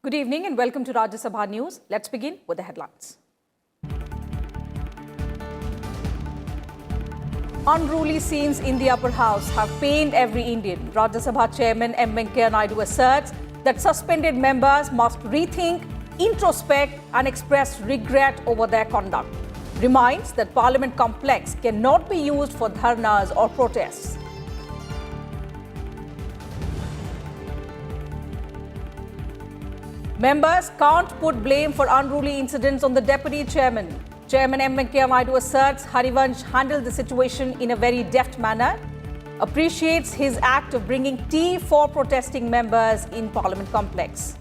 Good evening and welcome to Rajya Sabha News. Let's begin with the headlines. Unruly scenes in the upper house have pained every Indian. Rajya Sabha Chairman M. Venkaiah Naidu asserts that suspended members must rethink, introspect and express regret over their conduct. Reminds that Parliament complex cannot be used for dharnas or protests. Members can't put blame for unruly incidents on the Deputy Chairman. Chairman M. Venkaiah Naidu asserts Harivansh handled the situation in a very deft manner, appreciates his act of bringing tea for protesting members in Parliament complex.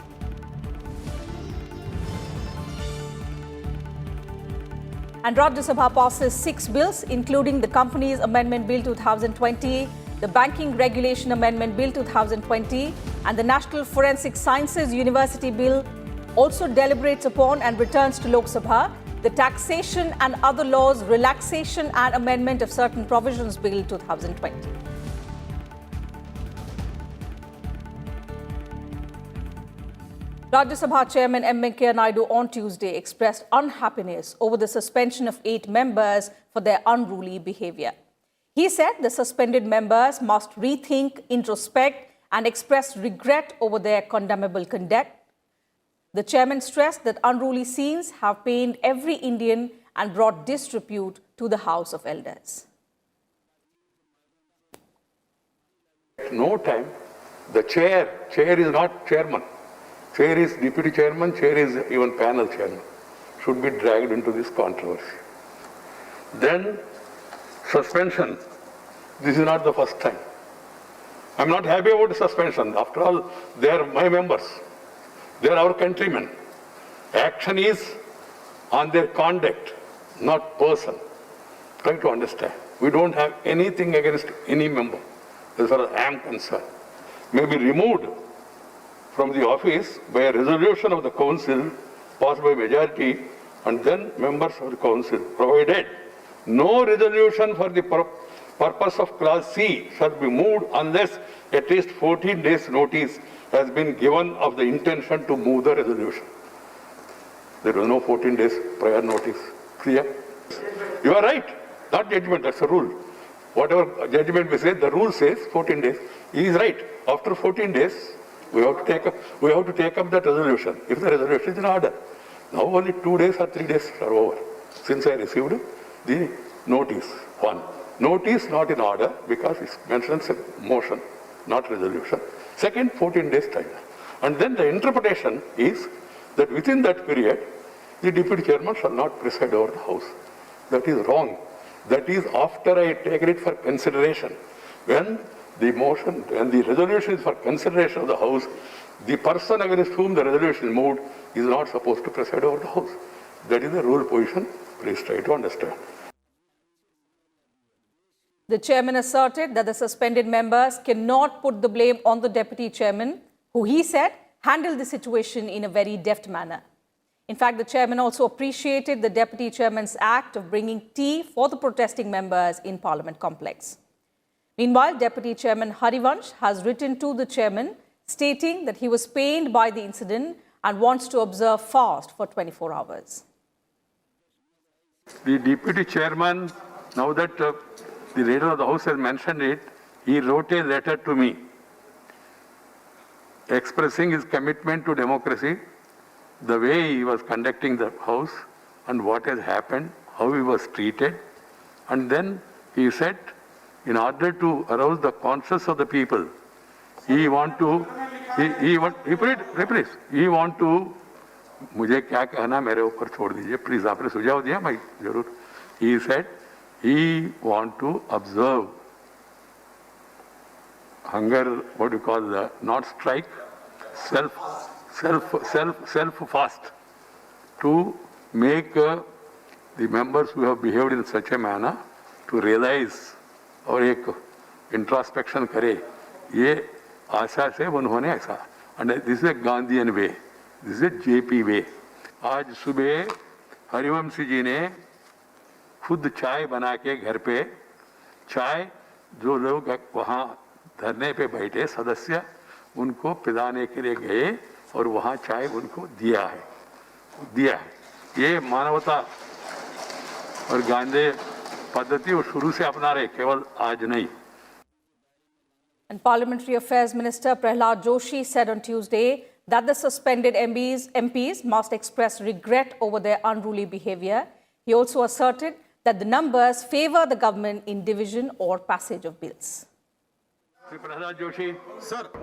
And Rajya Sabha passes 6 bills, including the Companies Amendment Bill 2020, the Banking Regulation Amendment Bill 2020 and the National Forensic Sciences University Bill. Also deliberates upon and returns to Lok Sabha the Taxation and Other Laws Relaxation and Amendment of Certain Provisions Bill 2020. Rajya Sabha Chairman M. Venkaiah Naidu on Tuesday expressed unhappiness over the suspension of 8 members for their unruly behaviour. He said the suspended members must rethink, introspect and express regret over their condemnable conduct. The chairman stressed that unruly scenes have pained every Indian and brought disrepute to the House of Elders. At no time, the chair is not chairman. Chair is deputy chairman, chair is even panel chairman, should be dragged into this controversy. Then suspension. This is not the first time. I'm not happy about the suspension. After all, they are my members. They are our countrymen. Action is on their conduct, not person. Try to understand. We don't have anything against any member, as far as I am concerned. May be removed from the office by a resolution of the council passed by majority and then members of the council, provided no resolution for the purpose of clause C shall be moved unless at least 14 days notice has been given of the intention to move the resolution. There was no 14 days prior notice. Clear? You are right. Not judgment, that's a rule. Whatever judgment we say, the rule says 14 days. He is right. After 14 days, we have to take up that resolution, if the resolution is in order. Now only 2 days or 3 days are over since I received the notice. One, notice not in order because it mentions a motion, not resolution. Second, 14 days time. And then the interpretation is that within that period, the deputy chairman shall not preside over the House. That is wrong. That is after I take it for consideration. When the motion and the resolution is for consideration of the House, the person against whom the resolution is moved is not supposed to preside over the House. That is the rule position. Please try to understand. The chairman asserted that the suspended members cannot put the blame on the deputy chairman, who he said handled the situation in a very deft manner. In fact, the chairman also appreciated the deputy chairman's act of bringing tea for the protesting members in Parliament complex. Meanwhile, Deputy Chairman Harivansh has written to the chairman stating that he was pained by the incident and wants to observe fast for 24 hours. The deputy chairman, now that the leader of the House has mentioned it, he wrote a letter to me expressing his commitment to democracy, the way he was conducting the House and what has happened, how he was treated. And then he said, in order to arouse the conscience of the people, he want to, मुझे क्या कहना मेरे ऊपर छोड़ दीजिए, please आपने सुझाव दिया मैं जरूर. He said he want to observe hunger, what you call the not strike, self fast, to make the members who have behaved in such a manner to realize और एक इंट्रोस्पेक्शन करे, ये आशा से उन्होंने ऐसा. And this is Gandhian way, this is JP way. आज सुबह हरिवंशी जी ने खुद चाय बना के घर पे, चाय जो लोग वहाँ धरने पे बैठे सदस्य उनको पिलाने के लिए गए और वहाँ चाय उनको दिया है। ये मानवता और गांधी पद्धति वो शुरू से अपना रहे, केवल आज नहीं। And Parliamentary Affairs Minister Prahlad Joshi said on Tuesday that the suspended MPs must express regret over their unruly behavior. He also asserted that the numbers favor the government in division or passage of bills.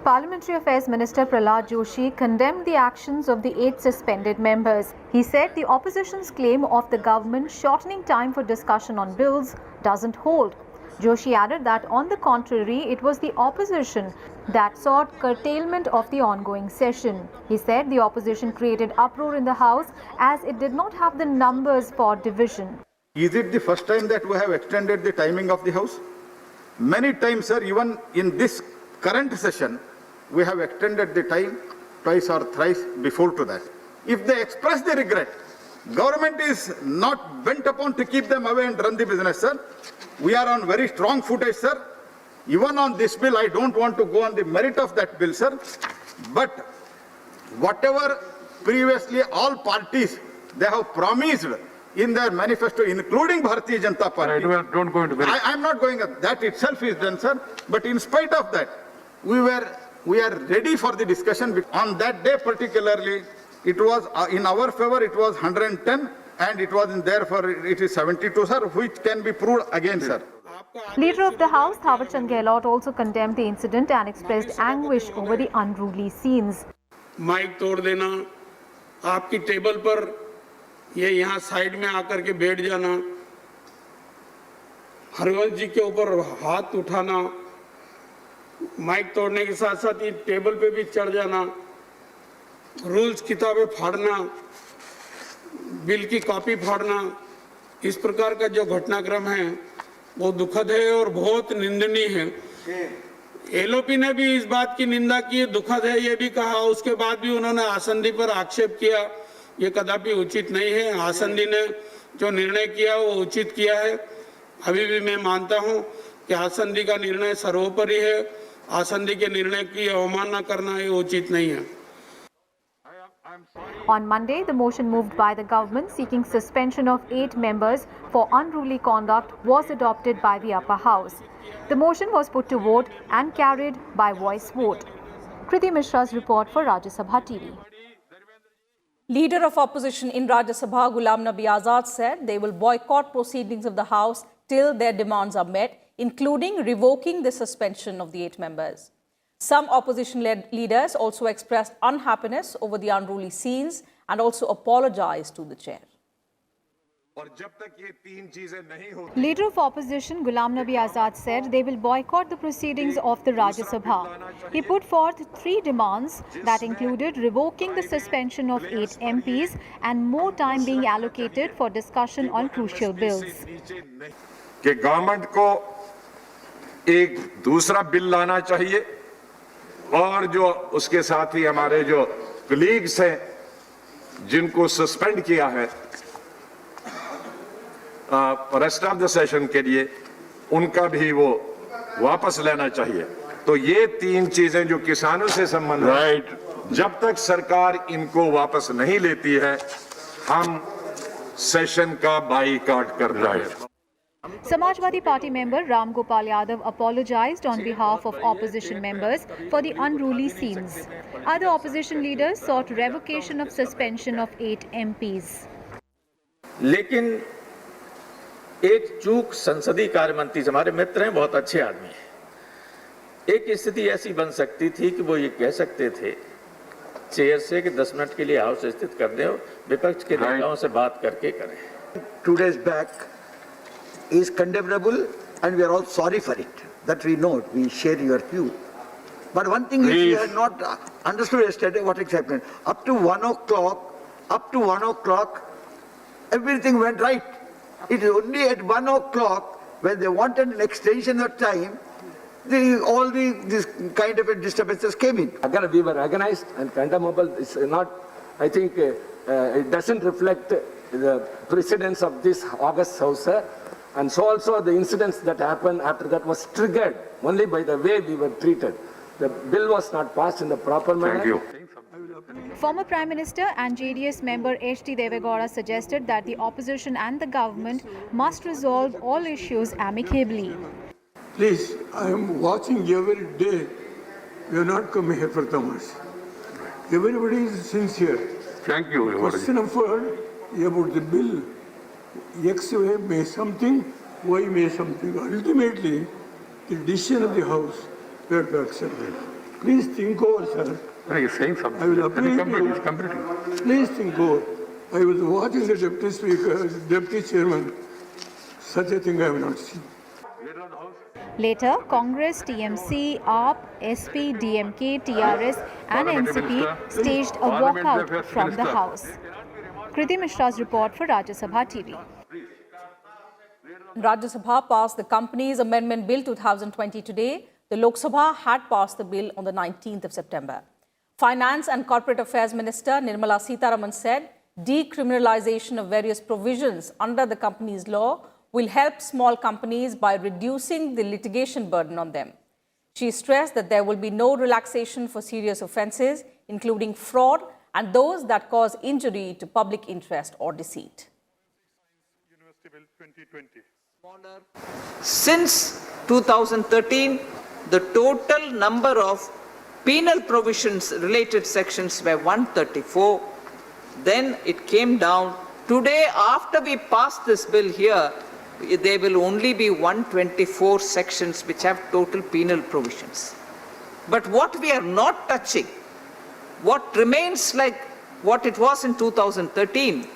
Parliamentary Affairs Minister Prahlad Joshi condemned the actions of the 8 suspended members. He said the opposition's claim of the government shortening time for discussion on bills doesn't hold. Joshi added that, on the contrary, it was the opposition that sought curtailment of the ongoing session. He said the opposition created uproar in the House as it did not have the numbers for division. Is it the first time that we have extended the timing of the House? Many times, sir, even in this current session, we have extended the time twice or thrice before to that. If they express their regret, government is not bent upon to keep them away and run the business, sir. We are on very strong footage, sir. Even on this bill, I don't want to go on the merit of that bill, sir. But whatever previously all parties, they have promised in their manifesto, including Bharatiya Janata Party. Right, don't go into merit. I'm not going, that itself is done, sir. But in spite of that, we are ready for the discussion. On that day particularly, it was in our favor, it was 110, and it was in there for it is 72, sir, which can be proved again, sir. Leader of the House, Thawar Chand Gehlot, also condemned the incident and expressed anguish over the unruly scenes. Mic तोड़ देना, आपकी table पर ये यहाँ side में आकर के बैठ जाना, हरिवंश जी के ऊपर हाथ उठाना, माइक तोड़ने के साथ साथ ये टेबल पे भी चढ़ जाना, रूल्स किताबें फाड़ना, बिल की कॉपी फाड़ना, इस प्रकार का जो घटनाक्रम है वो दुखद है और बहुत निंदनीय है। एलओपी ने भी इस बात की निंदा की, दुखद है ये भी कहा, उसके बाद भी उन्होंने आसंदी पर आक्षेप किया। ये कदापि उचित नहीं है। आसंदी ने जो निर्णय किया वो उचित किया है। अभी भी मैं मानता हूं कि आसंदी का निर्णय सर्वोपरि है। आसंदी के निर्णय की अवमानना करना ये उचित नहीं है। On Monday, the motion moved by the government seeking suspension of 8 members for unruly conduct was adopted by the upper house. The motion was put to vote and carried by voice vote. Kriti Mishra's report for Rajya Sabha TV. Leader of opposition in Rajya Sabha, Ghulam Nabi Azad, said they will boycott proceedings of the House till their demands are met, including revoking the suspension of the 8 members. Some opposition-led leaders also expressed unhappiness over the unruly scenes and also apologized to the chair. Leader of opposition Ghulam Nabi Azad said they will boycott the proceedings of the Rajya Sabha. He put forth 3 demands that included revoking the suspension of 8 MPs and more time being allocated for discussion on crucial bills. कि government को एक दूसरा bill लाना चाहिए और जो उसके साथ ही हमारे जो कलीग्स हैं जिनको सस्पेंड किया है रेस्ट ऑफ द सेशन के लिए उनका भी वो वापस लेना चाहिए। तो ये 3 चीजें जो किसानों से संबंधित है, जब तक सरकार इनको वापस नहीं लेती है हम सेशन का बाईकाट कर रहे हैं। Samajwadi Party member Ram Gopal Yadav apologized on behalf of opposition members for the unruly scenes. Other opposition leaders sought revocation of suspension of 8 MPs. लेकिन एक चूक संसदीय कार्य मंत्री हमारे मित्र हैं, बहुत अच्छे आदमी हैं। एक स्थिति ऐसी बन सकती थी कि वो ये कह सकते थे चेयर से कि 10 मिनट के लिए हाउस स्थित कर दें और विपक्ष के नेताओं से बात करके करें। 2 days back is condemnable and we are all sorry for it. That we know, we share your view. But one thing which we had not understood yesterday, what has happened. Up to 1 o'clock, everything went right. It is only at 1 o'clock when they wanted an extension of time, all this kind of disturbances came in. Again, we were organized and condemnable. It's not, I think, it doesn't reflect the precedence of this August House. And so also the incidents that happened after that was triggered only by the way we were treated. The bill was not passed in the proper manner. Thank you. Former Prime Minister and JDS member H.D. Devegowda suggested that the opposition and the government must resolve all issues amicably. Please, I am watching every day. We are not coming here for Thomas. Everybody is sincere. Thank you, Question of about the bill. X may something, Y may something. Ultimately, the decision of the House we have to accept it. Please think over, sir. No, he's saying something. I will appeal to you. He's completing. Please think over. I was watching the Deputy Speaker, Deputy Chairman. Such a thing I have not seen. Later, Congress, TMC, AAP, SP, DMK, TRS and NCP staged a walkout from the House. Kriti Mishra's report for Rajya Sabha TV. Rajya Sabha passed the Companies Amendment Bill 2020 today. The Lok Sabha had passed the bill on the 19th of September. Finance and Corporate Affairs Minister Nirmala Sitharaman said decriminalization of various provisions under the Companies Law will help small companies by reducing the litigation burden on them. She stressed that there will be no relaxation for serious offences, including fraud and those that cause injury to public interest or deceit. Since 2013, the total number of penal provisions related sections were 134. Then it came down. Today, after we pass this bill here, there will only be 124 sections which have total penal provisions. But what we are not touching, what remains like what it was in 2013,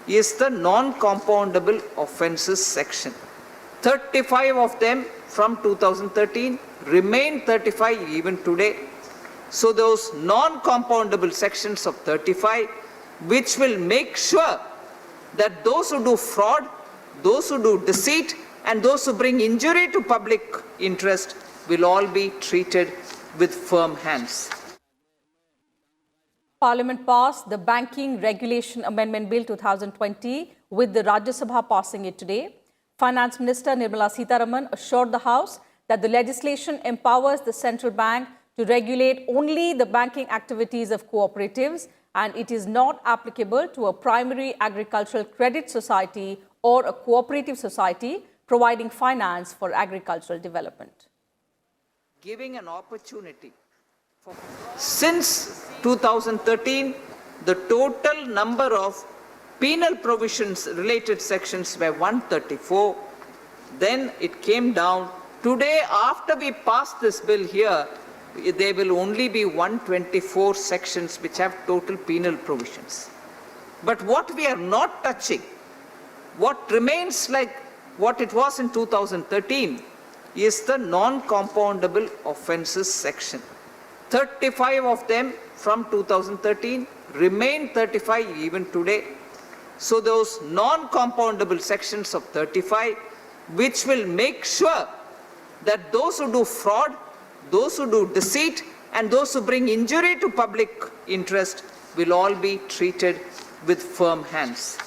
is the non-compoundable offences section. 35 of them from 2013 remain 35 even today. So those non-compoundable sections of 35, which will make sure that those who do fraud, those who do deceit, and those who bring injury to public interest will all be treated with firm hands. Parliament passed the Banking Regulation Amendment Bill 2020 with the Rajya Sabha passing it today. Finance Minister Nirmala Sitharaman assured the House that the legislation empowers the central bank to regulate only the banking activities of cooperatives, and it is not applicable to a primary agricultural credit society or a cooperative society providing finance for agricultural development. Giving an opportunity. Since 2013, the total number of penal provisions related sections were 134. Then it came down. Today, after we pass this bill here, there will only be 124 sections which have total penal provisions. But what we are not touching, what remains like what it was in 2013, is the non-compoundable offences section. 35 of them from 2013 remain 35 even today. So those non-compoundable sections of 35, which will make sure that those who do fraud, those who do deceit, and those who bring injury to public interest will all be treated with firm hands.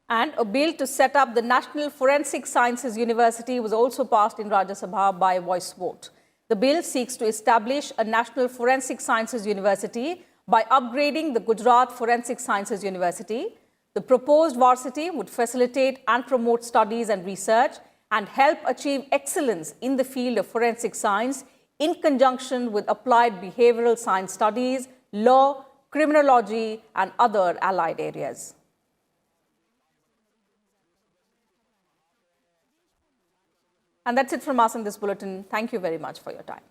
And a bill to set up the National Forensic Sciences University was also passed in Rajya Sabha by voice vote. The bill seeks to establish a National Forensic Sciences University by upgrading the Gujarat Forensic Sciences University. The proposed varsity would facilitate and promote studies and research and help achieve excellence in the field of forensic science in conjunction with applied behavioral science studies, law, criminology, and other allied areas. And that's it from us in this bulletin. Thank you very much for your time.